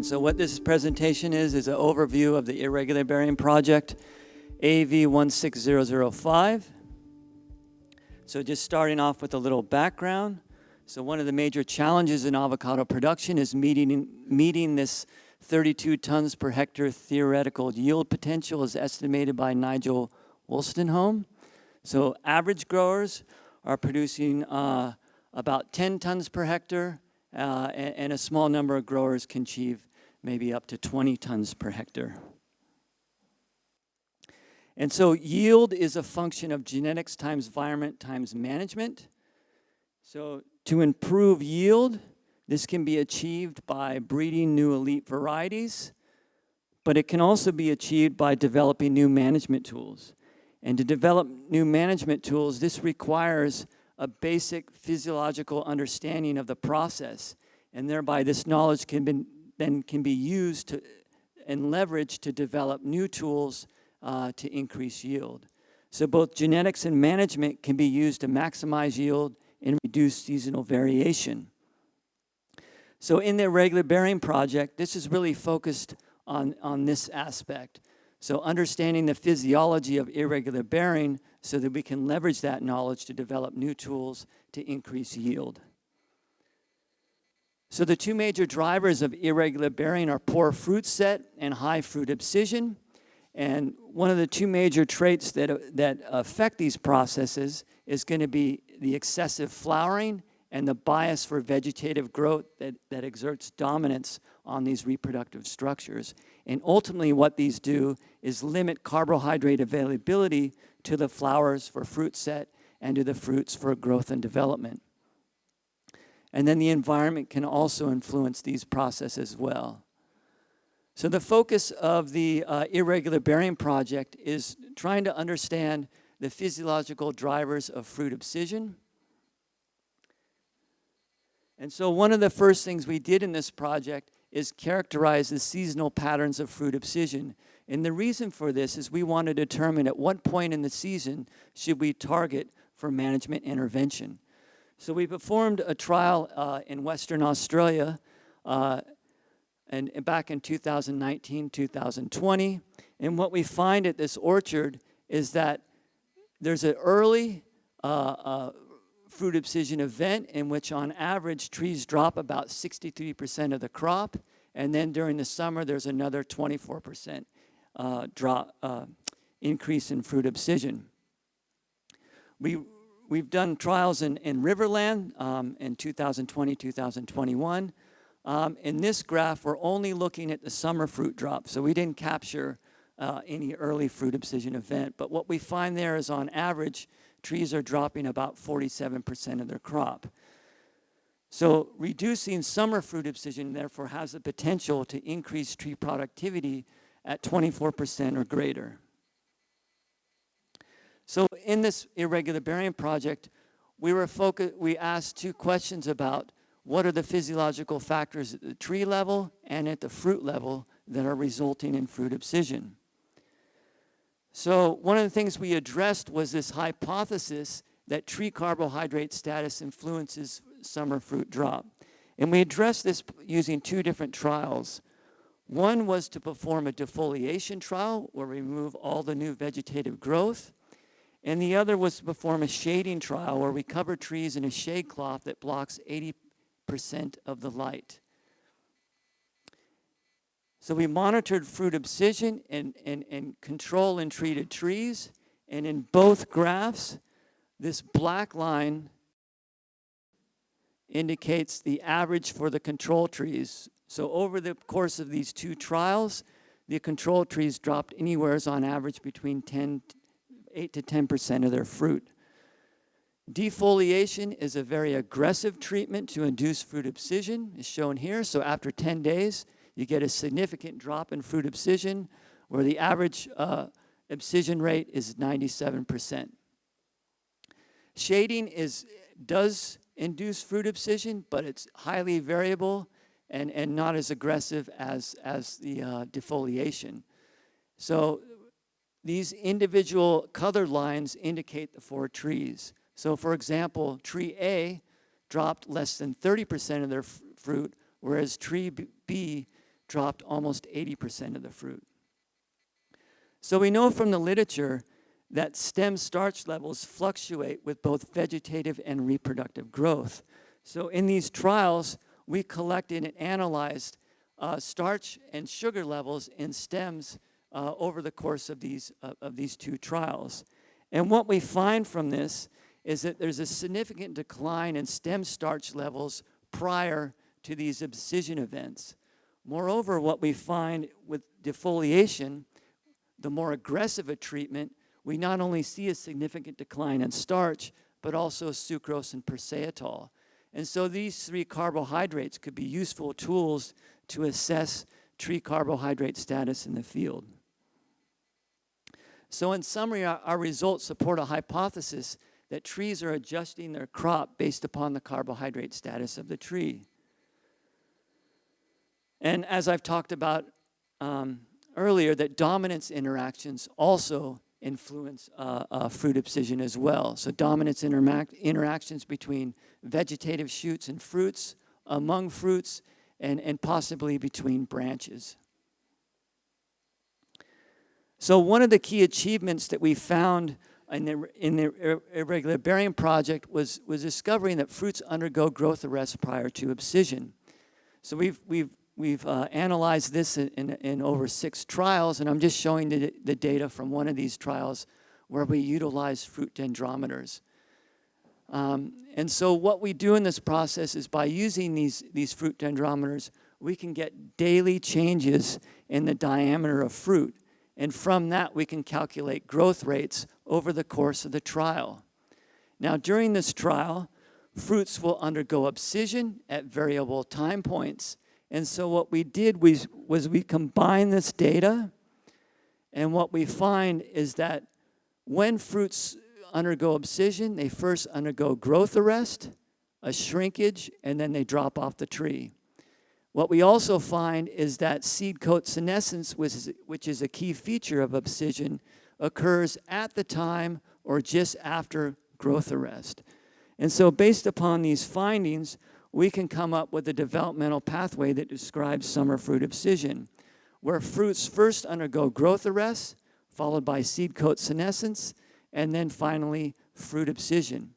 presentation. So what this presentation is an overview of the irregular bearing project, AV16005. So just starting off with a little background. So one of the major challenges in avocado production is meeting this 32 tons per hectare theoretical yield potential as estimated by Nigel Wolstenholme. So average growers are producing about 10 tons per hectare, and a small number of growers can achieve maybe up to 20 tons per hectare. And so yield is a function of genetics times environment times management. So to improve yield, this can be achieved by breeding new elite varieties, but it can also be achieved by developing new management tools. And to develop new management tools, this requires a basic physiological understanding of the process, and thereby this knowledge can be used and leveraged to develop new tools to increase yield. So both genetics and management can be used to maximize yield and reduce seasonal variation. So in the irregular bearing project, this is really focused on this aspect. So understanding the physiology of irregular bearing so that we can leverage that knowledge to develop new tools to increase yield. So the two major drivers of irregular bearing are poor fruit set and high fruit abscission. And one of the two major traits that affect these processes is going to be the excessive flowering and the bias for vegetative growth that exerts dominance on these reproductive structures. And ultimately what these do is limit carbohydrate availability to the flowers for fruit set and to the fruits for growth and development. And then the environment can also influence these processes as well. So the focus of the irregular bearing project is trying to understand the physiological drivers of fruit abscission. And so one of the first things we did in this project is characterize the seasonal patterns of fruit abscission. And the reason for this is we want to determine at what point in the season should we target for management intervention. So we performed a trial in Western Australia and back in 2019, 2020. And what we find at this orchard is that there's an early fruit abscission event in which on average trees drop about 63% of the crop, and then during the summer there's another 24% increase in fruit abscission. We've done trials in Riverland in 2020, 2021. In this graph we're only looking at the summer fruit drop, so we didn't capture any early fruit abscission event, but what we find there is on average trees are dropping about 47% of their crop. So reducing summer fruit abscission therefore has the potential to increase tree productivity at 24% or greater. So in this irregular bearing project, we asked two questions about what are the physiological factors at the tree level and at the fruit level that are resulting in fruit abscission. So one of the things we addressed was this hypothesis that tree carbohydrate status influences summer fruit drop. And we addressed this using two different trials. One was to perform a defoliation trial where we remove all the new vegetative growth. And the other was to perform a shading trial where we cover trees in a shade cloth that blocks 80% of the light. So we monitored fruit abscission and control in treated trees. And in both graphs, this black line indicates the average for the control trees. So over the course of these two trials, the control trees dropped anywhere on average between 8 to 10% of their fruit. Defoliation is a very aggressive treatment to induce fruit abscission, as shown here. So after 10 days, you get a significant drop in fruit abscission, where the average abscission rate is 97%. Shading does induce fruit abscission, but it's highly variable and not as aggressive as the defoliation. So these individual colored lines indicate the four trees. So for example, tree A dropped less than 30% of their fruit, whereas tree B dropped almost 80% of the fruit. So we know from the literature that stem starch levels fluctuate with both vegetative and reproductive growth. So in these trials, we collected and analyzed starch and sugar levels in stems over the course of these two trials. And what we find from this is that there's a significant decline in stem starch levels prior to these abscission events. Moreover, what we find with defoliation, the more aggressive a treatment, we not only see a significant decline in starch, but also sucrose and persitol. And so these three carbohydrates could be useful tools to assess tree carbohydrate status in the field. So in summary, our results support a hypothesis that trees are adjusting their crop based upon the carbohydrate status of the tree. And as I've talked about earlier, that dominance interactions also influence fruit abscission as well. So dominance interactions between vegetative shoots and fruits, among fruits, and possibly between branches. So one of the key achievements that we found in the irregular bearing project was discovering that fruits undergo growth arrest prior to abscission. So we've analyzed this in over 6 trials, and I'm just showing the data from one of these trials where we utilize fruit dendrometers. And so what we do in this process is by using these fruit dendrometers, we can get daily changes in the diameter of fruit. And from that, we can calculate growth rates over the course of the trial. Now, during this trial, fruits will undergo abscission at variable time points. And so what we did was we combined this data, and what we find is that when fruits undergo abscission, they first undergo growth arrest, a shrinkage, and then they drop off the tree. What we also find is that seed coat senescence, which is a key feature of abscission, occurs at the time or just after growth arrest. And so based upon these findings, we can come up with a developmental pathway that describes summer fruit abscission, where fruits first undergo growth arrest, followed by seed coat senescence, and then finally fruit abscission.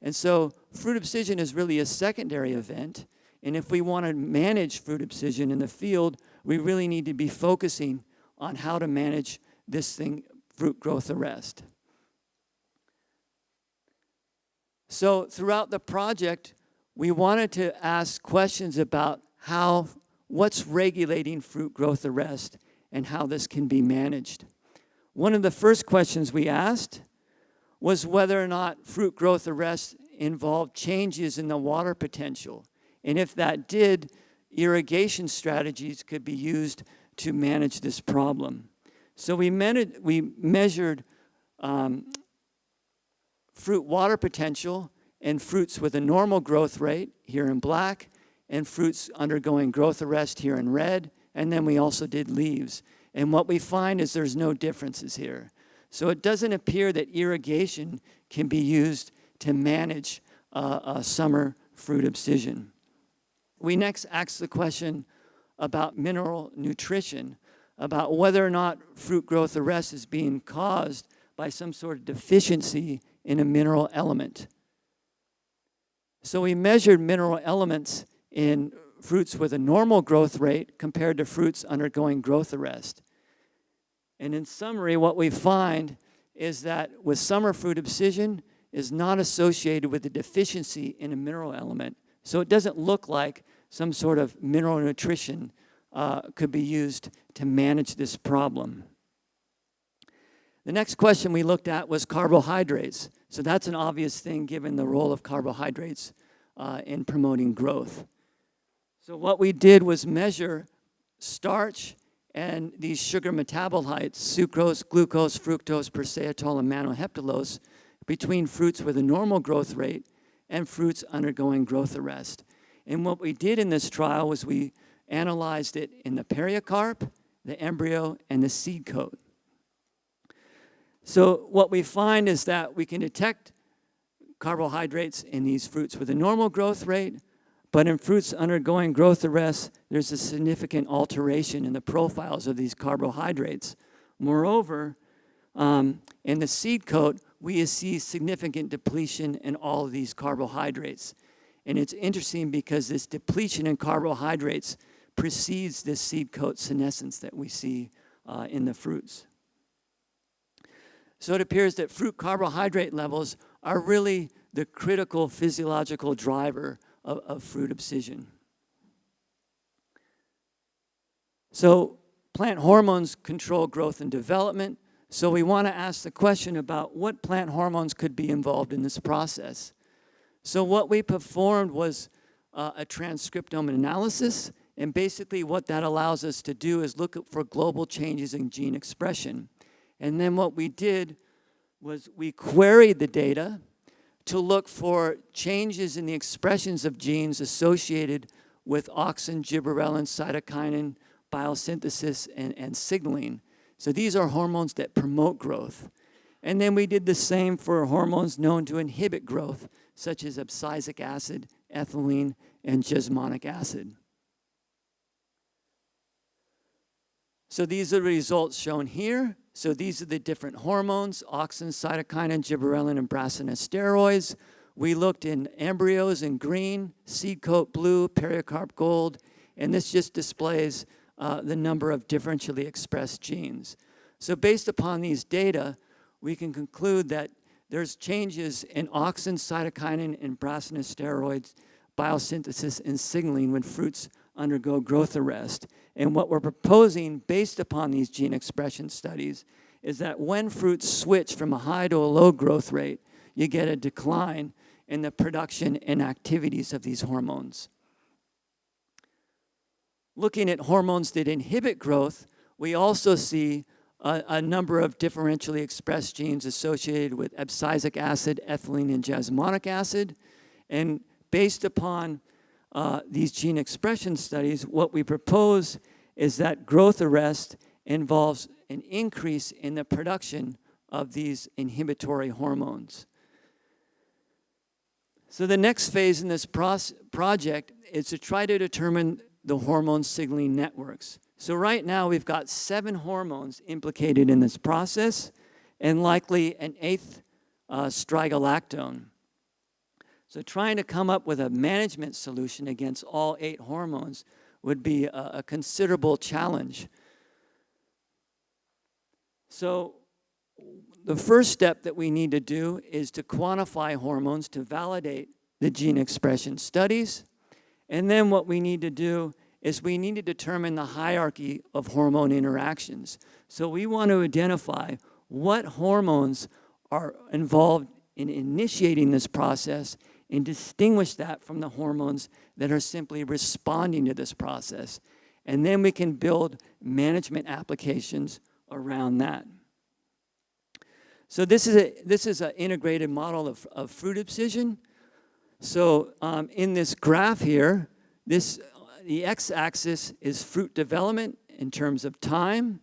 And so fruit abscission is really a secondary event, and if we want to manage fruit abscission in the field, we really need to be focusing on how to manage this thing, fruit growth arrest. So throughout the project, we wanted to ask questions about what's regulating fruit growth arrest and how this can be managed. One of the first questions we asked was whether or not fruit growth arrest involved changes in the water potential. And if that did, irrigation strategies could be used to manage this problem. So we measured fruit water potential in fruits with a normal growth rate, here in black, and fruits undergoing growth arrest, here in red, and then we also did leaves. And what we find is there's no differences here. So it doesn't appear that irrigation can be used to manage summer fruit abscission. We next asked the question about mineral nutrition, about whether or not fruit growth arrest is being caused by some sort of deficiency in a mineral element. So we measured mineral elements in fruits with a normal growth rate compared to fruits undergoing growth arrest. And in summary, what we find is that with summer fruit abscission is not associated with a deficiency in a mineral element. So it doesn't look like some sort of mineral nutrition could be used to manage this problem. The next question we looked at was carbohydrates. So that's an obvious thing given the role of carbohydrates in promoting growth. So what we did was measure starch and these sugar metabolites, sucrose, glucose, fructose, persitol, and manoheptulose, between fruits with a normal growth rate and fruits undergoing growth arrest. And what we did in this trial was we analyzed it in the periocarp, the embryo, and the seed coat. So what we find is that we can detect carbohydrates in these fruits with a normal growth rate, But in fruits undergoing growth arrest, there's a significant alteration in the profiles of these carbohydrates. Moreover, in the seed coat, we see significant depletion in all of these carbohydrates. And it's interesting because this depletion in carbohydrates precedes this seed coat senescence that we see in the fruits. So it appears that fruit carbohydrate levels are really the critical physiological driver of fruit abscission. So plant hormones control growth and development. So we want to ask the question about what plant hormones could be involved in this process. So what we performed was a transcriptome analysis, and basically what that allows us to do is look for global changes in gene expression. And then what we did was we queried the data to look for changes in the expressions of genes associated with auxin, gibberellin, cytokinin, biosynthesis, and signaling. So these are hormones that promote growth. And then we did the same for hormones known to inhibit growth, such as abscisic acid, ethylene, and jasmonic acid. So these are the results shown here. So these are the different hormones: auxin, cytokinin, gibberellin, and brassinosteroids. We looked in embryos in green, seed coat blue, pericarp gold, and this just displays the number of differentially expressed genes. So based upon these data, we can conclude that there's changes in auxin, cytokinin, and brassinosteroids, biosynthesis, and signaling when fruits undergo growth arrest. And what we're proposing based upon these gene expression studies is that when fruits switch from a high to a low growth rate, you get a decline in the production and activities of these hormones. Looking at hormones that inhibit growth, we also see a number of differentially expressed genes associated with abscisic acid, ethylene, and jasmonic acid. And based upon these gene expression studies, what we propose is that growth arrest involves an increase in the production of these inhibitory hormones. So the next phase in this project is to try to determine the hormone signaling networks. So right now we've got 7 hormones implicated in this process, and likely an 8th strigolactone. So trying to come up with a management solution against all 8 hormones would be a considerable challenge. So the first step that we need to do is to quantify hormones to validate the gene expression studies. And then what we need to do is we need to determine the hierarchy of hormone interactions. So we want to identify what hormones are involved in initiating this process and distinguish that from the hormones that are simply responding to this process. And then we can build management applications around that. So this is an integrated model of fruit abscission. So in this graph here, the x-axis is fruit development in terms of time,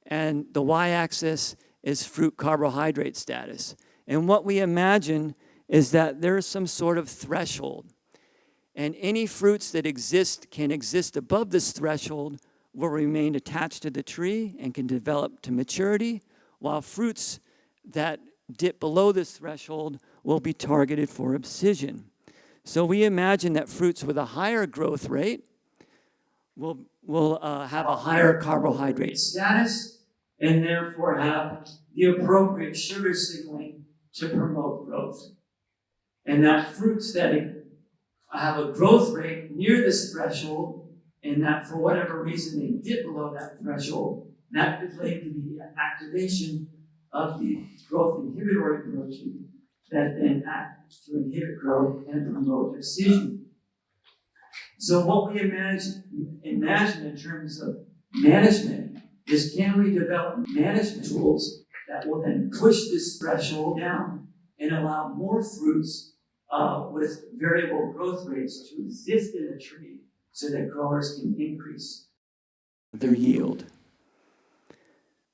and the y-axis is fruit carbohydrate status. And what we imagine is that there is some sort of threshold. And any fruits that can exist above this threshold will remain attached to the tree and can develop to maturity, while fruits that dip below this threshold will be targeted for abscission. So we imagine that fruits with a higher growth rate will have a higher carbohydrate status and therefore have the appropriate sugar signaling to promote growth. And that fruits that have a growth rate near this threshold, and that for whatever reason they dip below that threshold, that could lead to the activation of the growth inhibitory protein that then act to inhibit growth and promote abscission. So what we imagine in terms of management is, can we develop management tools that will then push this threshold down and allow more fruits with variable growth rates to exist in a tree so that growers can increase their yield.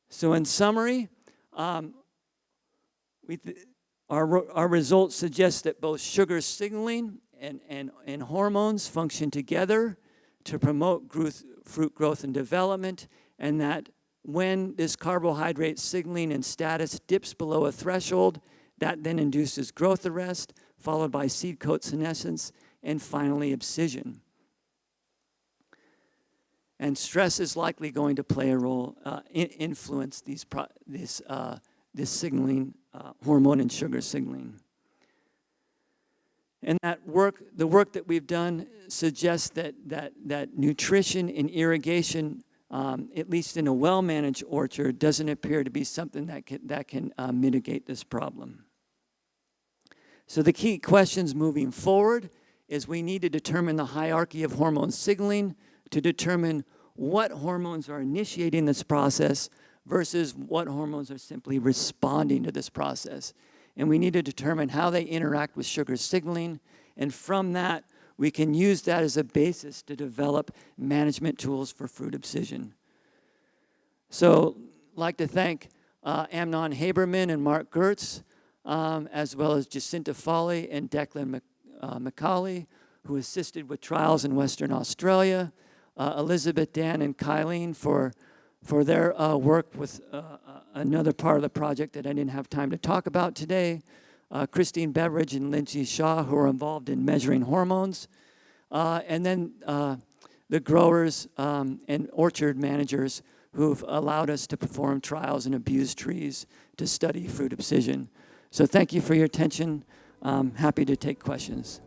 So in summary, our results suggest that both sugar signaling and hormones function together to promote fruit growth and development, and that when this carbohydrate signaling and status dips below a threshold, that then induces growth arrest, followed by seed coat senescence, and finally abscission. And stress is likely going to play a role, influence this signaling, hormone and sugar signaling. And the work that we've done suggests that nutrition and irrigation, at least in a well-managed orchard, doesn't appear to be something that can mitigate this problem. So the key questions moving forward is we need to determine the hierarchy of hormone signaling to determine what hormones are initiating this process versus what hormones are simply responding to this process. And we need to determine how they interact with sugar signaling, and from that, we can use that as a basis to develop management tools for fruit abscission. So I'd like to thank Amnon Haberman and Mark Gertz, as well as Jacinta Foley and Declan McCauley, who assisted with trials in Western Australia, Elizabeth, Dan, and Kylene for their work with another part of the project that I didn't have time to talk about today, Christine Beveridge and Lindsay Shaw, who are involved in measuring hormones, and then the growers and orchard managers who've allowed us to perform trials in abused trees to study fruit abscission. So thank you for your attention. I'm happy to take questions.